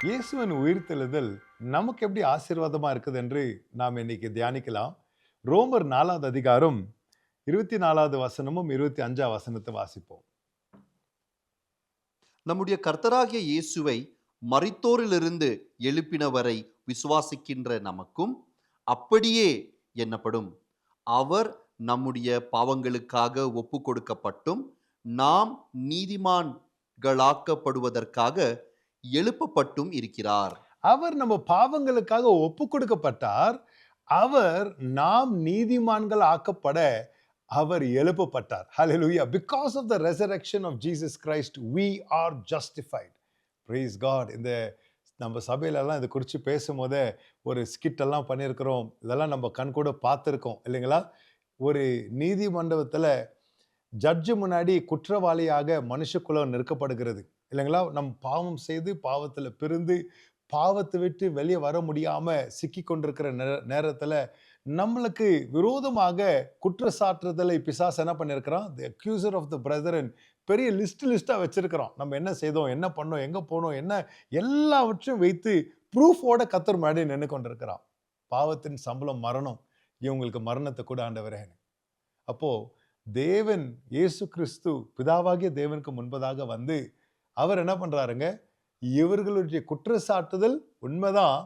இயேசுவின் உயிர்த்தெழுதல் நமக்கு எப்படி ஆசீர்வாதமா இருக்குது என்று நாம் இன்னைக்கு தியானிக்கலாம். ரோமர் 4வது அதிகாரம் 24வது வசனமும் 25வது வசனத்தை வாசிப்போம். நம்முடைய கர்த்தராகிய இயேசுவை மரித்தோரிலிருந்து எழுப்பினவரை விசுவாசிக்கின்ற நமக்கும் அப்படியே எண்ணப்படும். அவர் நம்முடைய பாவங்களுக்காக ஒப்பு கொடுக்கப்பட்டும் நாம் நீதிமான்களாக்கப்படுவதற்காக எழுப்பப்பட்டும் இருக்கிறார். அவர் நம்ம பாவங்களுக்காக ஒப்பு கொடுக்கப்பட்டார். அவர் நாம் நீதிமான்கள் ஆக்கப்பட அவர் எழுப்பப்பட்டார். Hallelujah. Because of the resurrection of Jesus Christ, we are justified. Praise God. இந்த நம்ம சபையிலலாம் இதை குறித்து பேசும்போதே ஒரு ஸ்கிட் எல்லாம் பண்ணியிருக்கிறோம். இதெல்லாம் நம்ம கண் கூட பார்த்துருக்கோம் இல்லைங்களா? ஒரு நீதிமண்டபத்தில் ஜட்ஜு முன்னாடி குற்றவாளியாக மனுஷக்குலம் நிற்கப்படுகிறது இல்லைங்களா? நம் பாவம் செய்து பாவத்தில் பிரிந்து பாவத்தை விட்டு வெளியே வர முடியாம சிக்கி கொண்டிருக்கிற நேரத்துல நம்மளுக்கு விரோதமாக குற்றச்சாட்டுதலை பிசாசு என்ன பண்ணிருக்கிறான்? தி அக்யூசர் ஆஃப் த பிரதரன் பெரிய லிஸ்டா வச்சிருக்கிறோம். நம்ம என்ன செய்தோம், என்ன பண்ணோம், எங்க போனோம், என்ன எல்லாவற்றையும் வைத்து ப்ரூஃபோட கர்த்தர் முன்னாடி நின்று கொண்டிருக்கிறான். பாவத்தின் சம்பளம் மரணம், இவங்களுக்கு மரணத்தை கூட ஆண்டவரே. அப்போ தேவன் இயேசு கிறிஸ்து பிதாவாகிய தேவனுக்கு முன்பதாக வந்து அவர் என்ன பண்றாருங்க? இவர்களுடைய குற்றச்சாட்டுதல் உண்மைதான்,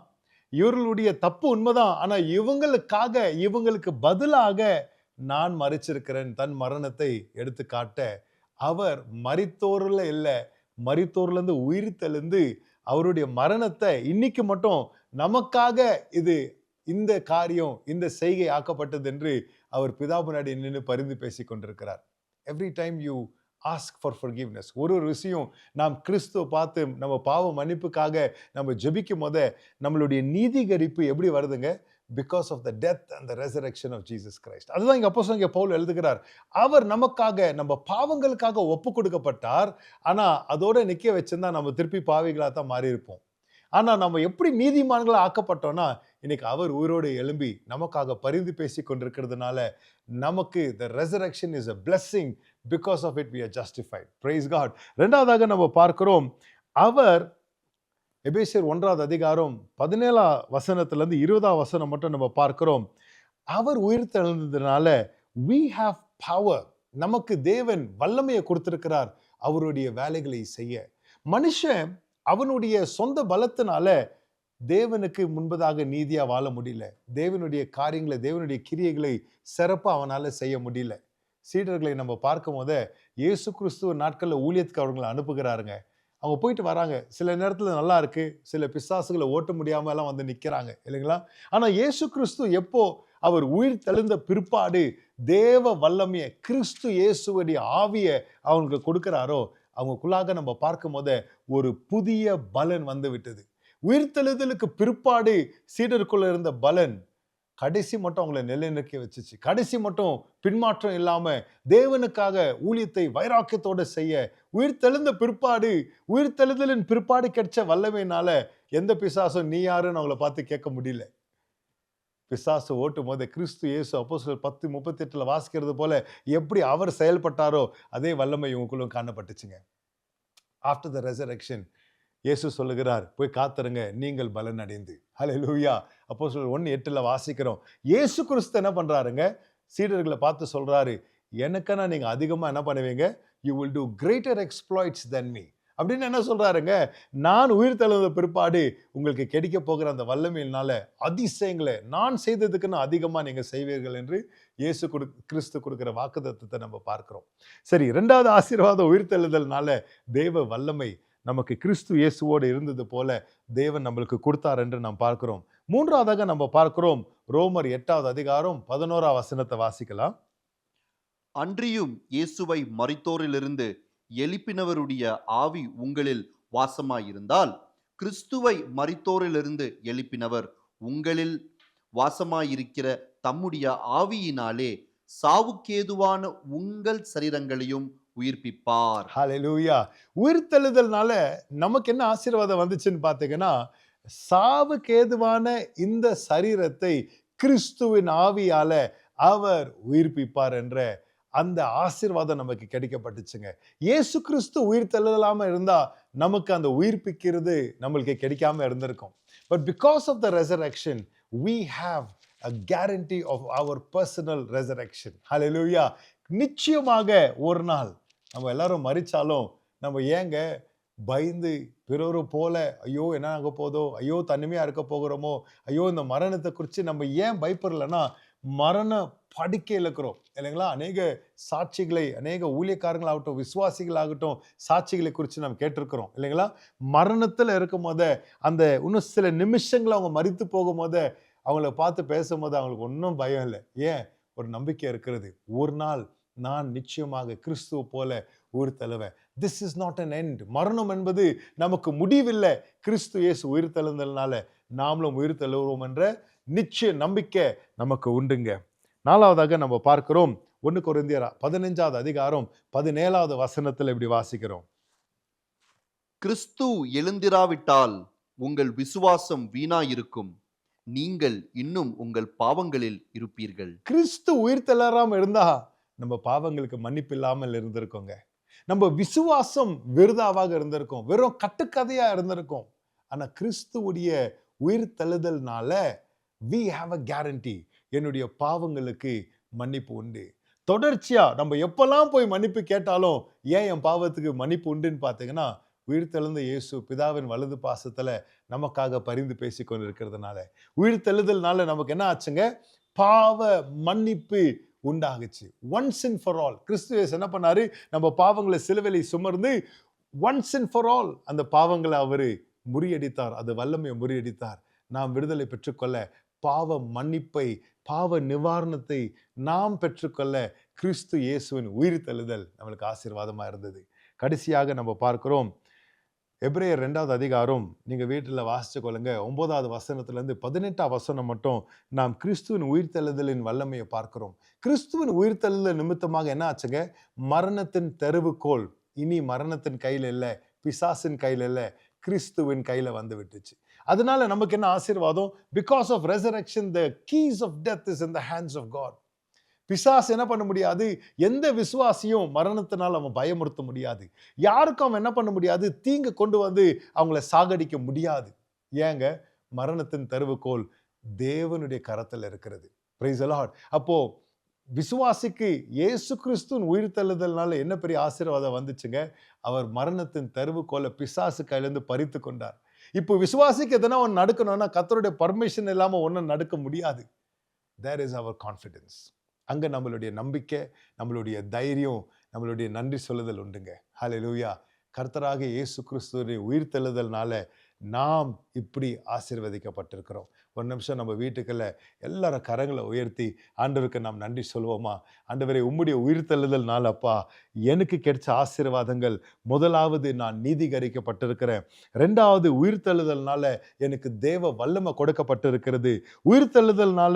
இவர்களுடைய தப்பு உண்மைதான். ஆனா இவங்களுக்கு பதிலாக நான் மரிச்சிருக்கிறேன். தன் மரணத்தை எடுத்து காட்ட அவர் மரித்தோர்ல இல்ல, மரித்தோர்ல இருந்து உயிர் தெழுந்து அவருடைய மரணத்தை இன்னைக்கு மட்டும் நமக்காக இந்த காரியம் இந்த செய்கை ஆக்கப்பட்டது என்று அவர் பிதா முன்னாடி நின்று பரிந்து பேசிக் கொண்டிருக்கிறார். Every time you ask for forgiveness. ஒரு விஷயம் நாம் கிறிஸ்துவை பார்த்து நம்ம பாவ மன்னிப்புக்காக நம்ம ஜெபிக்கும் போது நம்மளுடைய நீதிகரிப்பு எப்படி வருதுங்க? Because of the death and the resurrection of Jesus Christ. அதுதான் இங்க அப்போஸ்தலன் பவுல் எழுதுகிறார். அவர் நமக்காக நம்ம பாவங்களுக்காக ஒப்பு கொடுக்கப்பட்டார். ஆனா அதோட நிக்க வச்சிருந்தா நம்ம திருப்பி பாவிகளா தான் மாறி இருப்போம். ஆனா நம்ம எப்படி நீதிமான்களா ஆக்கப்பட்டோம்னா இன்னைக்கு அவர் உயிரோடு எழும்பி நமக்காக பரிந்து பேசி கொண்டிருக்கிறதுனால நமக்கு the resurrection is a blessing. Because of it we are justified. Praise God. இரண்டாவதாக நம்ம பார்க்கிறோம், அவர் எபேசியர் 1வது அதிகாரம் 17 வசனத்திலிருந்து 20 வசனம் மட்டும் நம்ம பார்க்கிறோம். அவர் உயிர்த்தெழுந்ததுனால we have power. நமக்கு தேவன் வல்லமையை கொடுத்திருக்கிறார் அவருடைய வேலைகளை செய்ய. மனுஷன் அவனுடைய சொந்த பலத்தினால தேவனுக்கு முன்பதாக நீதியா வாழ முடியல. தேவனுடைய காரியங்களை, தேவனுடைய கிரியைகளை சிறப்பா அவனால செய்ய முடியல. சீடர்களை நம்ம பார்க்கும் போது இயேசு கிறிஸ்துவ நாட்களில் ஊழியத்துக்கு அவங்களை அனுப்புகிறாருங்க. அவங்க போயிட்டு வராங்க. சில நேரத்தில் நல்லா இருக்கு, சில பிசாசுகளை ஓட்ட முடியாம எல்லாம் வந்து நிற்கிறாங்க இல்லைங்களா? ஆனா இயேசு கிறிஸ்து எப்போ அவர் உயிர் தெழுந்த பிற்பாடு தேவ வல்லமைய கிறிஸ்து இயேசுடைய ஆவிய அவங்களுக்கு கொடுக்கிறாரோ அவங்களுக்குள்ளாக நம்ம பார்க்கும் போது ஒரு புதிய பலன் வந்து விட்டது. உயிர்த்தெழுதலுக்கு பிற்பாடு சீடருக்குள்ள இருந்த பலன் கடைசி மட்டும் அவங்களை நிலைநிற்க வச்சுச்சு. கடைசி மட்டும் பின்மாற்றம் இல்லாம தேவனுக்காக ஊழியத்தை வைராக்கியத்தோட செய்ய உயிர்த்தெழுதலின் பிற்பாடு கிடைச்ச வல்லமையினால எந்த பிசாசும் நீ யாருன்னு அவங்கள பார்த்து கேட்க முடியல. பிசாசு ஓட்டும் போது கிறிஸ்து இயேசு அப்போஸ்தலர் 10:38 வாசிக்கிறது போல எப்படி அவர் செயல்பட்டாரோ அதே வல்லமை இவங்களுக்குள்ளும் காணப்பட்டுச்சுங்க. ஆஃப்டர் த ரெசரக்ஷன் இயேசு சொல்லுகிறார், போய் காத்துருங்க நீங்கள் பலன் அடைந்து. ஹல்லேலூயா. அப்போஸ்தலர் 1:8 வாசிக்கிறோம். இயேசு கிறிஸ்து என்ன பண்றாருங்க? சீடர்களை பார்த்து சொல்றாரு, எனக்குன்னா நீங்க அதிகமா என்ன பண்ணுவீங்க? You will do greater exploits than me. அப்படின்னு என்ன சொல்றாருங்க? நான் உயிர் தெழுந்த பிற்பாடு உங்களுக்கு கிடைக்க போகிற அந்த வல்லமையினால அதிசயங்களை நான் செய்ததுக்குன்னு அதிகமா நீங்க செய்வீர்கள் என்று இயேசு கிறிஸ்து கொடுக்கிற வாக்குத்தத்தத்தை நம்ம பார்க்கிறோம். சரி, இரண்டாவது ஆசீர்வாதம் உயிர்த்தெழுதல்னால தேவ வல்லமை நமக்கு கிறிஸ்து இயேசுவோடு இருந்தது போல தேவன் நம்மளுக்கு கொடுத்தார் என்று நாம் பார்க்கிறோம். மூன்றாவதாக நம்ம பார்க்கிறோம் ரோமர் 8வது அதிகாரம் 11 வசனத்தை வாசிக்கலாம். அன்றியும் இயேசுவை மரித்தோரிலிருந்து எழுப்பினவருடைய ஆவி உங்களில் வாசமாயிருந்தால் கிறிஸ்துவை மரித்தோரிலிருந்து எழுப்பினவர் உங்களில் வாசமாயிருக்கிற தம்முடைய ஆவியினாலே சாவுக்கேதுவான உங்கள் சரீரங்களையும் உயிர்ப்பிப்பார். ஹல்லேலூயா. உயிர்த்தெழுதல்னால நமக்கு என்ன ஆசீர்வாதம் வந்துச்சுன்னு பார்த்தீங்கன்னா, சாவுக்கு ஏதுவான இந்த சரீரத்தை கிறிஸ்துவின் ஆவியால அவர் உயிர்ப்பிப்பார் என்ற அந்த ஆசீர்வாதம் நமக்கு கிடைக்கப்பட்டுச்சுங்க. இயேசு கிறிஸ்து உயிர் தெழுதலாம இருந்தா நமக்கு அந்த உயிர்ப்பிக்கிறது நம்மளுக்கு கிடைக்காம இருந்திருக்கும். But because of the resurrection, we have a guarantee of our personal resurrection. Hallelujah. நிச்சயமாக ஒரு நாள் நம்ம எல்லாரும் மரிச்சாலும் நம்ம ஏங்க பயந்து பிறரு போல ஐயோ என்ன ஆக போதோ, ஐயோ தனிமையா இருக்க போகிறோமோ, ஐயோ இந்த மரணத்தை குறித்து நம்ம ஏன் பயப்படலைன்னா மரண படுக்கையில் இருக்கிறோம் இல்லைங்களா? அநேக சாட்சிகளை, அநேக ஊழியக்காரங்களாகட்டும், விசுவாசிகளாகட்டும், சாட்சிகளை குறித்து நம்ம கேட்டிருக்கிறோம் இல்லைங்களா? மரணத்தில் இருக்கும் போத அந்த இன்னும் சில நிமிஷங்கள் அவங்க மரித்து போகும் போத அவங்கள பார்த்து பேசும்போது அவங்களுக்கு ஒன்றும் பயம் இல்லை. ஏன்? ஒரு நம்பிக்கை இருக்கிறது. ஒரு நாள் நான் நிச்சயமாக கிறிஸ்துவ போல உயிர் தழுவேன். This is not an end. மரணம் என்பது நமக்கு முடிவில்லை. கிறிஸ்து இயேசு உயிர் தழுந்ததுனால நாமளும் உயிர் தழுவுவோம் என்ற நிச்சய நம்பிக்கை நமக்கு உண்டுங்க. நாலாவதாக நம்ம பார்க்கிறோம் 1 கொரிந்தியர் 15வது அதிகாரம் 17வது வசனத்தில் இப்படி வாசிக்கிறோம். கிறிஸ்து எழுந்திராவிட்டால் உங்கள் விசுவாசம் வீணாயிருக்கும், நீங்கள் இன்னும் உங்கள் பாவங்களில் இருப்பீர்கள். கிறிஸ்து உயிர் தளராம இருந்தா நம்ம பாவங்களுக்கு மன்னிப்பு இல்லாமல் இருந்திருக்கோங்க. நம்ம விசுவாசம் விருதாவாக இருந்திருக்கும், வெறும் கட்டுக்கதையா இருந்திருக்கும். ஆனா கிறிஸ்துவுடைய உயிர் தழுதல்னால we have a guarantee. என்னுடைய பாவங்களுக்கு மன்னிப்பு உண்டு. தொடர்ச்சியா நம்ம எப்பெல்லாம் போய் மன்னிப்பு கேட்டாலும் ஏன் என் பாவத்துக்கு மன்னிப்பு உண்டுன்னு பார்த்தீங்கன்னா, உயிர் தெழுந்த இயேசு பிதாவின் வலது பாசத்துல நமக்காக பரிந்து பேசி கொண்டிருக்கிறதுனால. உயிர் தெழுதல்னால நமக்கு என்ன ஆச்சுங்க? பாவ மன்னிப்பு உண்டாகுச்சு. Once and for all. Kristu Yesu என்ன பண்ணாரு? நம்ம பாவங்களை சிலுவையில சுமர்ந்து ஒன்ஸ் அண்ட் ஃபார் ஆல் அந்த பாவங்களை அவரு முறியடித்தார். அது வல்லமையை முறியடித்தார். நாம் விடுதலை பெற்றுக்கொள்ள, பாவ மன்னிப்பை, பாவ நிவாரணத்தை நாம் பெற்றுக்கொள்ள கிறிஸ்து இயேசுவின் உயிர் தழுதல் நம்மளுக்கு ஆசீர்வாதமா இருந்தது. கடைசியாக நம்ம பார்க்கிறோம் எபிரேயர் 2வது அதிகாரம், நீங்க வீட்டில் வாசிச்சு கொள்ளுங்க. 9வது வசனத்திலிருந்து 18வது வசனம் மட்டும் நாம் கிறிஸ்துவின் உயிர் தழுதலின் வல்லமையை பார்க்கிறோம். கிறிஸ்துவின் உயிர் தழுதல் நிமித்தமாக என்ன ஆச்சுங்க? மரணத்தின் தெருவுகோல் இனி மரணத்தின் கையில் இல்லை, பிசாசின் கையில் இல்லை, கிறிஸ்துவின் கையில வந்து விட்டுச்சு. அதனால நமக்கு என்ன ஆசீர்வாதம்? Because of resurrection the keys of death is in the hands of God. பிசாசு என்ன பண்ண முடியாது? எந்த விசுவாசியும் மரணத்தினால் அவன் பயமுறுத்த முடியாது. யாருக்கும் அவன் என்ன பண்ண முடியாது? தீங்கு கொண்டு வந்து அவங்கள சாகடிக்க முடியாது. ஏங்க? மரணத்தின் தெருவுகோல் தேவனுடைய கரத்தில் இருக்கிறது. Praise the Lord. அப்போ விசுவாசிக்கு இயேசு கிறிஸ்துவின் உயிர் தழுதல்னால என்ன பெரிய ஆசீர்வாதம் வந்துச்சுங்க? அவர் மரணத்தின் தெருவுகோலை பிசாசு கையிலிருந்து பறித்து கொண்டார். இப்போ விசுவாசிக்கு எதனா ஒன்று நடக்கணும்னா கர்த்தருடைய பர்மிஷன் இல்லாம ஒன்றும் நடக்க முடியாது. There is our confidence. அங்க நம்மளுடைய நம்பிக்கை, நம்மளுடைய தைரியம், நம்மளுடைய நன்றி சொல்லுதல் உண்டுங்க. ஹல்லேலூயா. கர்த்தராக இயேசு கிறிஸ்துவின் உயிர் தெழுதல்னால நாம் இப்படி ஆசீர்வதிக்கப்பட்டிருக்கிறோம். ஒரு நிமிஷம் நம்ம வீட்டுக்குள்ள எல்லாரும் கரங்களை உயர்த்தி ஆண்டவருக்கு நாம் நன்றி சொல்வோமா? ஆண்டவரே, உம்முடைய உயிர் தழுதல்னால அப்பா எனக்கு கிடைச்ச ஆசீர்வாதங்கள், முதலாவது நான் நீதிகரிக்கப்பட்டிருக்கிறேன். 2வது உயிர் தழுதல்னால எனக்கு தேவ வல்லமை கொடுக்கப்பட்டிருக்கிறது. உயிர் தழுதல்னால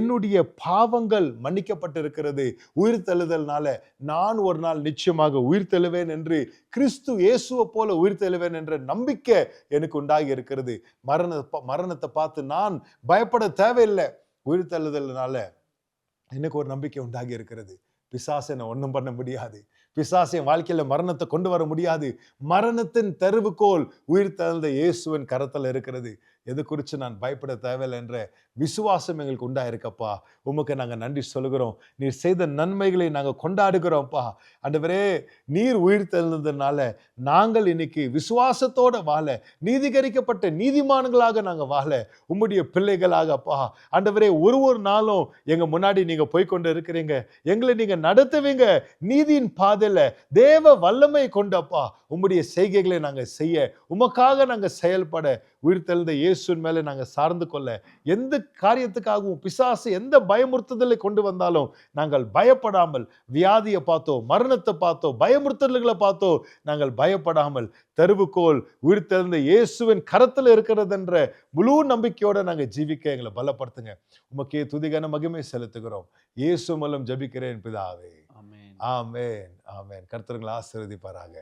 என்னுடைய பாவங்கள் மன்னிக்கப்பட்டிருக்கிறது. உயிர் தழுதல்னால நான் ஒரு நாள் நிச்சயமாக உயிர் தெழுவேன் என்று, கிறிஸ்து இயேசுவை போல உயிர் தெழுவேன் என்ற நம்பிக்கை எனக்கு உண்டாகி இருக்கிறது. மரணத்தை பார்த்து நான் பயப்பட தேவையில்லை. உயிர் தழுதல்னால எனக்கு ஒரு நம்பிக்கை உண்டாகி இருக்கிறது. பிசாசு என்ன ஒண்ணும் பண்ண முடியாது. பிசாசு என் வாழ்க்கையில மரணத்தை கொண்டு வர முடியாது. மரணத்தின் தெருவுகோல் உயிர் தழுந்த இயேசுவின் கரத்தில் இருக்கிறது. எது குறித்து நான் பயப்பட தேவையில்லை என்ற விசுவாசம் எங்களுக்கு உண்டாயிருக்கப்பா. உமக்கு நாங்கள் நன்றி சொல்கிறோம். நீர் செய்த நன்மைகளை நாங்கள் கொண்டாடுகிறோம்ப்பா. ஆண்டவரே, நீர் உயிர் தெழுந்ததுனால நாங்கள் இன்னைக்கு விசுவாசத்தோட வாழ, நீதிகரிக்கப்பட்ட நீதிமான்களாக நாங்கள் வாழ, உம்முடைய பிள்ளைகளாக அப்பா ஆண்டவரே, ஒரு நாளும் எங்க முன்னாடி நீங்க போய்கொண்டு இருக்கிறீங்க. எங்களை நீங்க நடத்துவீங்க நீதியின் பாதையில. தேவ வல்லமை கொண்டப்பா உம்முடைய செய்கைகளை நாங்கள் செய்ய, உமக்காக நாங்கள் செயல்பட, உயிர் தெழுந்த இயேசுவின் மேலே நாங்கள் சார்ந்து கொள்ள, எந்த காரியத்துக்காகவும் பிசாசு எந்த பயமுறுத்துதலை கொண்டு வந்தாலும் நாங்கள் பயப்படாமல், வியாதியை பார்த்தோ, மரணத்தை பார்த்தோ, பயமுறுத்தல்களை பார்த்தோ நாங்கள் பயப்படாமல், தெருவுகோல் உயிர் தெழுந்த இயேசுவின் கரத்தில் இருக்கிறது என்ற முழு நம்பிக்கையோட நாங்கள் ஜீவிக்க எங்களை பலப்படுத்துங்க. உமக்கே துதிகன மகிமை செலுத்துகிறோம். இயேசு மூலம் ஜெபிக்கிறேன் பிதாவே. ஆமென். ஆமென். ஆமென். கர்த்தர் உங்களை ஆசீர்வதிப்பாராக.